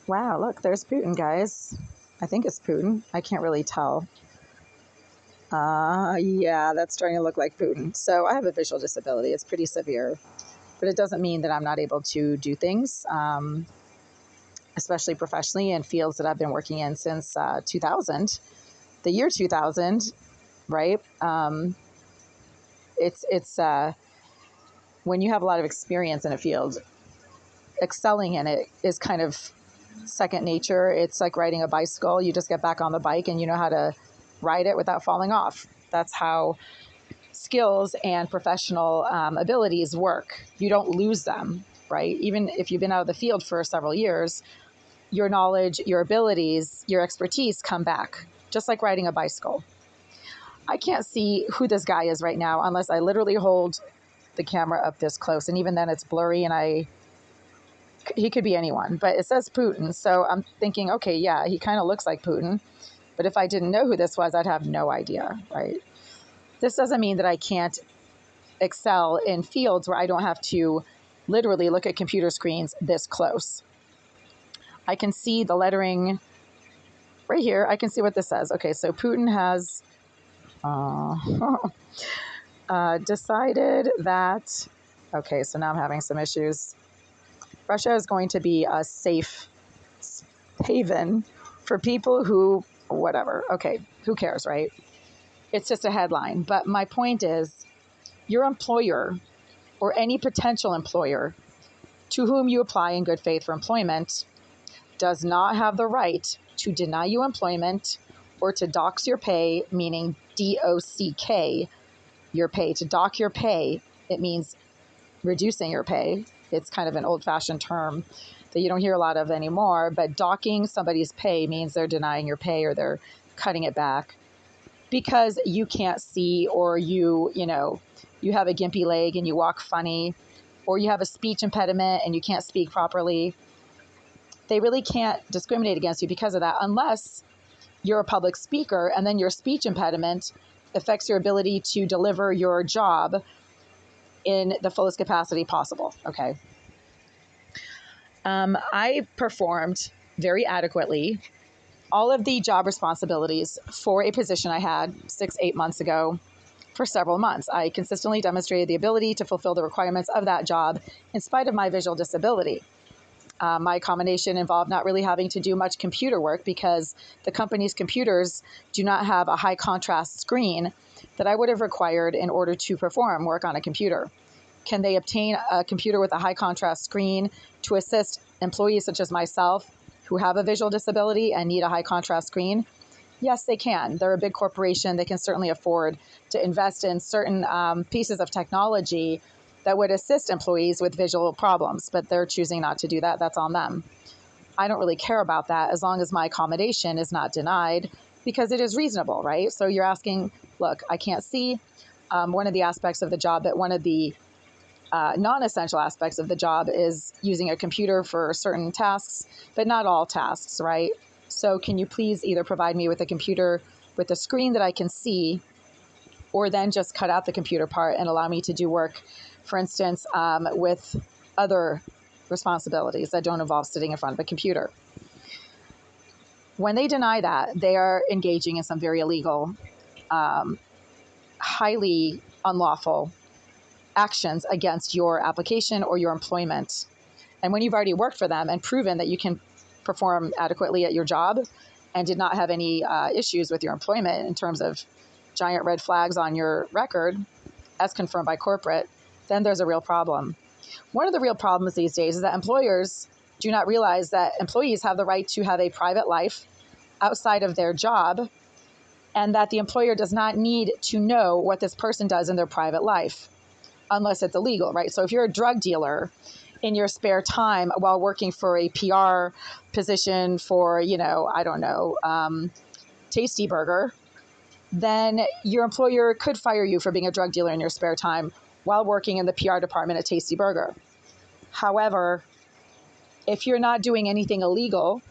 Wow, look, there's Putin, guys. I think it's Putin. I can't really tell. Yeah, that's starting to look like Putin. So I have a visual disability. It's pretty severe, but it doesn't mean that I'm not able to do things, especially professionally in fields that I've been working in since 2000, the year 2000, right? It's when you have a lot of experience in a field, excelling in it is kind of second nature. It's like riding a bicycle. You just get back on the bike and you know how to ride it without falling off. That's how skills and professional abilities work. You don't lose them, right? Even if you've been out of the field for several years, your knowledge, your abilities, your expertise come back, just like riding a bicycle. I can't see who this guy is right now unless I literally hold the camera up this close. And even then it's blurry and he could be anyone, but it says Putin. So I'm thinking, okay, yeah, he kind of looks like Putin. But if I didn't know who this was, I'd have no idea, right? This doesn't mean that I can't excel in fields where I don't have to literally look at computer screens this close. I can see the lettering right here. I can see what this says. Okay, so Putin has decided that, okay, so now I'm having some issues. Russia is going to be a safe haven for people who, whatever. Okay, who cares, right? It's just a headline. But my point is, your employer or any potential employer to whom you apply in good faith for employment does not have the right to deny you employment or to dock your pay, meaning DOCK, your pay. To dock your pay, it means reducing your pay. It's kind of an old-fashioned term that you don't hear a lot of anymore, but docking somebody's pay means they're denying your pay or they're cutting it back because you can't see, or you have a gimpy leg and you walk funny, or you have a speech impediment and you can't speak properly. They really can't discriminate against you because of that, unless you're a public speaker and then your speech impediment affects your ability to deliver your job in the fullest capacity possible. Okay. I performed very adequately all of the job responsibilities for a position I had 6-8 months ago for several months. I consistently demonstrated the ability to fulfill the requirements of that job in spite of my visual disability. My accommodation involved not really having to do much computer work because the company's computers do not have a high contrast screen that I would have required in order to perform work on a computer. Can they obtain a computer with a high contrast screen to assist employees such as myself who have a visual disability and need a high contrast screen? Yes, they can. They're a big corporation. They can certainly afford to invest in certain pieces of technology that would assist employees with visual problems, but they're choosing not to do that. That's on them. I don't really care about that as long as my accommodation is not denied because it is reasonable, right? So you're asking, look, I can't see one of the aspects of the job, but one of the non-essential aspects of the job is using a computer for certain tasks, but not all tasks, right? So can you please either provide me with a computer with a screen that I can see, or then just cut out the computer part and allow me to do work, for instance, with other responsibilities that don't involve sitting in front of a computer. When they deny that, they are engaging in some very illegal, highly unlawful actions against your application or your employment. And when you've already worked for them and proven that you can perform adequately at your job and did not have any issues with your employment in terms of giant red flags on your record, as confirmed by corporate, then there's a real problem. One of the real problems these days is that employers do not realize that employees have the right to have a private life outside of their job, and that the employer does not need to know what this person does in their private life unless it's illegal, right? So if you're a drug dealer in your spare time while working for a PR position for, Tasty Burger, then your employer could fire you for being a drug dealer in your spare time while working in the PR department at Tasty Burger. However, if you're not doing anything illegal,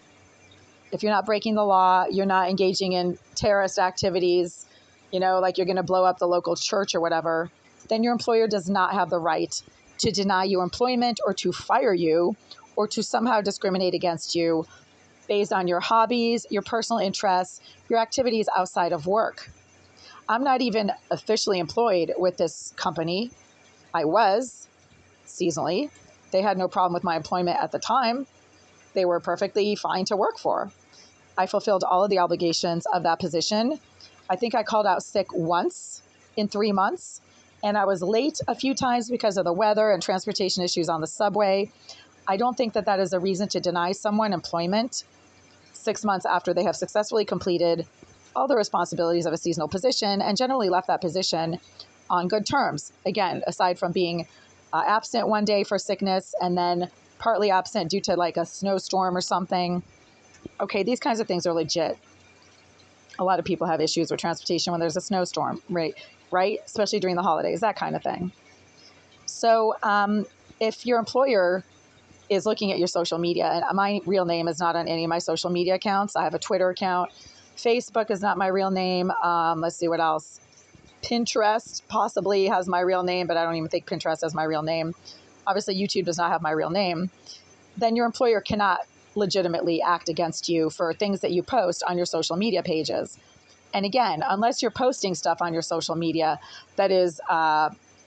if you're not breaking the law, you're not engaging in terrorist activities, like you're going to blow up the local church or whatever, then your employer does not have the right to deny you employment or to fire you or to somehow discriminate against you based on your hobbies, your personal interests, your activities outside of work. I'm not even officially employed with this company. I was seasonally. They had no problem with my employment at the time. They were perfectly fine to work for. I fulfilled all of the obligations of that position. I think I called out sick once in 3 months, and I was late a few times because of the weather and transportation issues on the subway. I don't think that that is a reason to deny someone employment 6 months after they have successfully completed all the responsibilities of a seasonal position and generally left that position on good terms. Again, aside from being absent one day for sickness and then partly absent due to like a snowstorm or something. Okay, these kinds of things are legit. A lot of people have issues with transportation when there's a snowstorm, right? Especially during the holidays, that kind of thing. So if your employer is looking at your social media, and my real name is not on any of my social media accounts. I have a Twitter account. Facebook is not my real name. Let's see what else. Pinterest possibly has my real name, but I don't even think Pinterest has my real name. Obviously, YouTube does not have my real name. Then your employer cannot legitimately act against you for things that you post on your social media pages. And again, unless you're posting stuff on your social media that is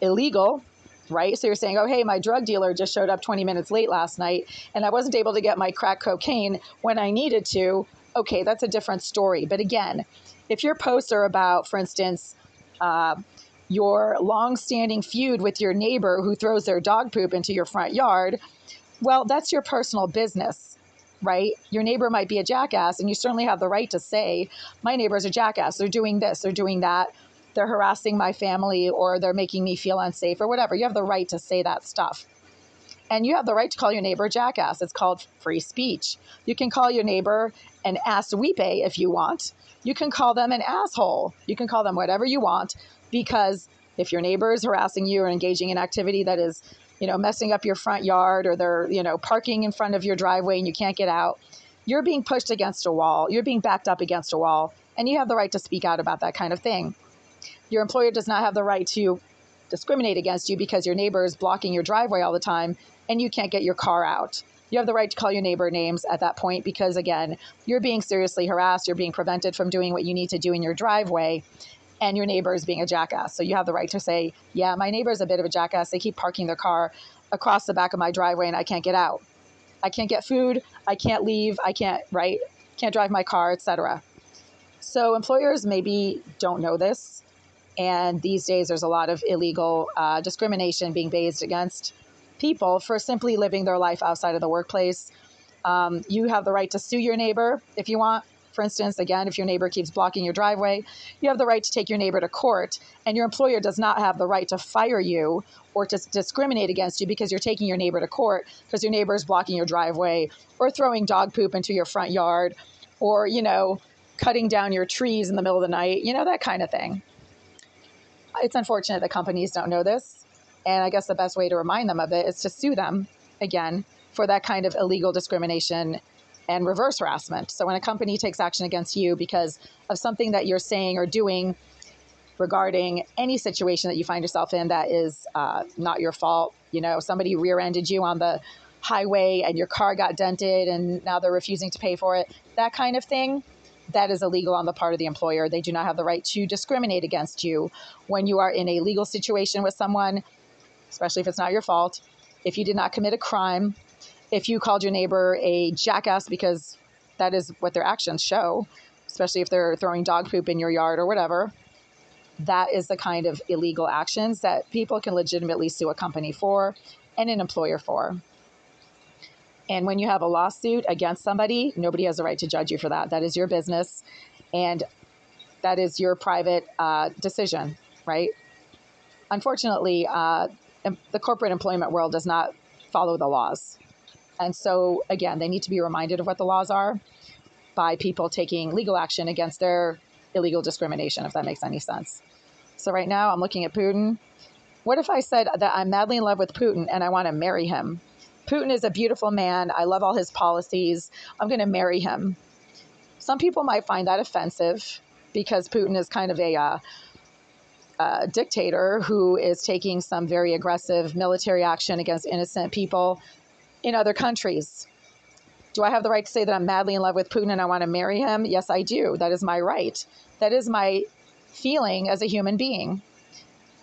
illegal, right? So you're saying, oh, hey, my drug dealer just showed up 20 minutes late last night and I wasn't able to get my crack cocaine when I needed to. Okay, that's a different story. But again, if your posts are about, for instance, your long-standing feud with your neighbor who throws their dog poop into your front yard, well, that's your personal business, right? Your neighbor might be a jackass, and you certainly have the right to say, my neighbor's a jackass. They're doing this, they're doing that. They're harassing my family, or they're making me feel unsafe, or whatever. You have the right to say that stuff. And you have the right to call your neighbor a jackass. It's called free speech. You can call your neighbor an assweepe if you want. You can call them an asshole. You can call them whatever you want, because if your neighbor is harassing you or engaging in activity that is, messing up your front yard, or they're, parking in front of your driveway and you can't get out, you're being pushed against a wall. You're being backed up against a wall, and you have the right to speak out about that kind of thing. Your employer does not have the right to discriminate against you because your neighbor is blocking your driveway all the time and you can't get your car out. You have the right to call your neighbor names at that point because, again, you're being seriously harassed. You're being prevented from doing what you need to do in your driveway, and your neighbor is being a jackass. So you have the right to say, yeah, my neighbor is a bit of a jackass. They keep parking their car across the back of my driveway and I can't get out. I can't get food. I can't leave. I can't drive my car, etc. So employers maybe don't know this. And these days, there's a lot of illegal discrimination being based against people for simply living their life outside of the workplace. You have the right to sue your neighbor if you want. For instance, again, if your neighbor keeps blocking your driveway, you have the right to take your neighbor to court. And your employer does not have the right to fire you or to discriminate against you because you're taking your neighbor to court because your neighbor is blocking your driveway or throwing dog poop into your front yard or, cutting down your trees in the middle of the night, that kind of thing. It's unfortunate that companies don't know this. And I guess the best way to remind them of it is to sue them, again, for that kind of illegal discrimination and reverse harassment. So when a company takes action against you because of something that you're saying or doing regarding any situation that you find yourself in that is not your fault, somebody rear-ended you on the highway and your car got dented and now they're refusing to pay for it, that kind of thing, that is illegal on the part of the employer. They do not have the right to discriminate against you when you are in a legal situation with someone, especially if it's not your fault, if you did not commit a crime, if you called your neighbor a jackass because that is what their actions show, especially if they're throwing dog poop in your yard or whatever. That is the kind of illegal actions that people can legitimately sue a company for and an employer for. And when you have a lawsuit against somebody, nobody has the right to judge you for that. That is your business, and that is your private decision, right? Unfortunately, the corporate employment world does not follow the laws. And so, again, they need to be reminded of what the laws are by people taking legal action against their illegal discrimination, if that makes any sense. So right now, I'm looking at Putin. What if I said that I'm madly in love with Putin and I want to marry him? Putin is a beautiful man. I love all his policies. I'm going to marry him. Some people might find that offensive because Putin is kind of a dictator who is taking some very aggressive military action against innocent people in other countries. Do I have the right to say that I'm madly in love with Putin and I want to marry him? Yes, I do. That is my right. That is my feeling as a human being.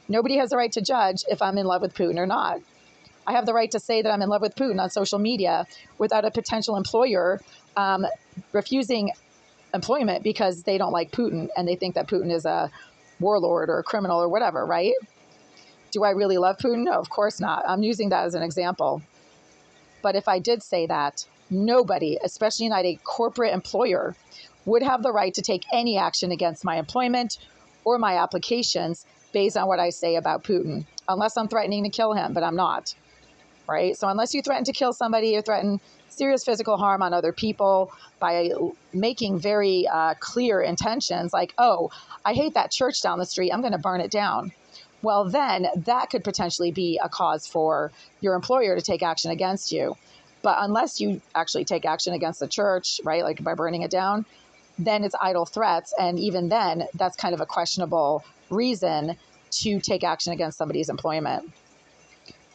Nobody has the right to judge if I'm in love with Putin or not. I have the right to say that I'm in love with Putin on social media without a potential employer refusing employment because they don't like Putin and they think that Putin is a warlord or a criminal or whatever, right? Do I really love Putin? No, of course not. I'm using that as an example. But if I did say that, nobody, especially not a corporate employer, would have the right to take any action against my employment or my applications based on what I say about Putin, unless I'm threatening to kill him, but I'm not, right? So unless you threaten to kill somebody or threaten serious physical harm on other people by making very clear intentions like, oh, I hate that church down the street, I'm going to burn it down. Well, then that could potentially be a cause for your employer to take action against you. But unless you actually take action against the church, right, like by burning it down, then it's idle threats. And even then, that's kind of a questionable reason to take action against somebody's employment.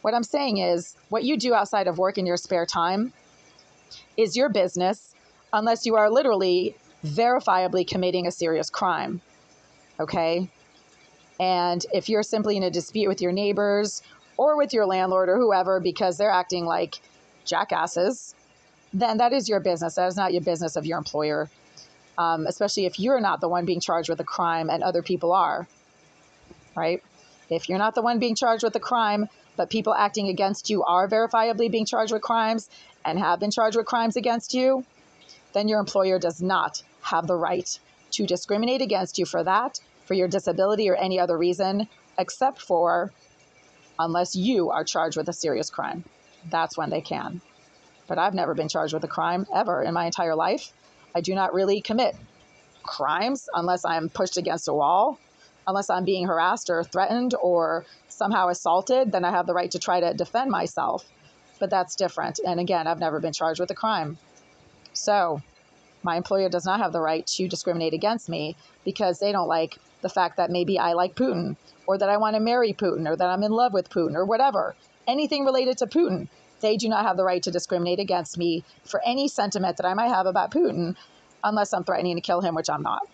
What I'm saying is what you do outside of work in your spare time is your business unless you are literally verifiably committing a serious crime, okay? And if you're simply in a dispute with your neighbors or with your landlord or whoever because they're acting like jackasses, then that is your business. That is not your business of your employer, especially if you're not the one being charged with a crime and other people are, right? If you're not the one being charged with a crime, but people acting against you are verifiably being charged with crimes and have been charged with crimes against you, then your employer does not have the right to discriminate against you for that, for your disability or any other reason, except for unless you are charged with a serious crime. That's when they can. But I've never been charged with a crime ever in my entire life. I do not really commit crimes unless I'm pushed against a wall, unless I'm being harassed or threatened or somehow assaulted, then I have the right to try to defend myself. But that's different. And again, I've never been charged with a crime. So my employer does not have the right to discriminate against me because they don't like the fact that maybe I like Putin or that I want to marry Putin or that I'm in love with Putin or whatever. Anything related to Putin, they do not have the right to discriminate against me for any sentiment that I might have about Putin unless I'm threatening to kill him, which I'm not.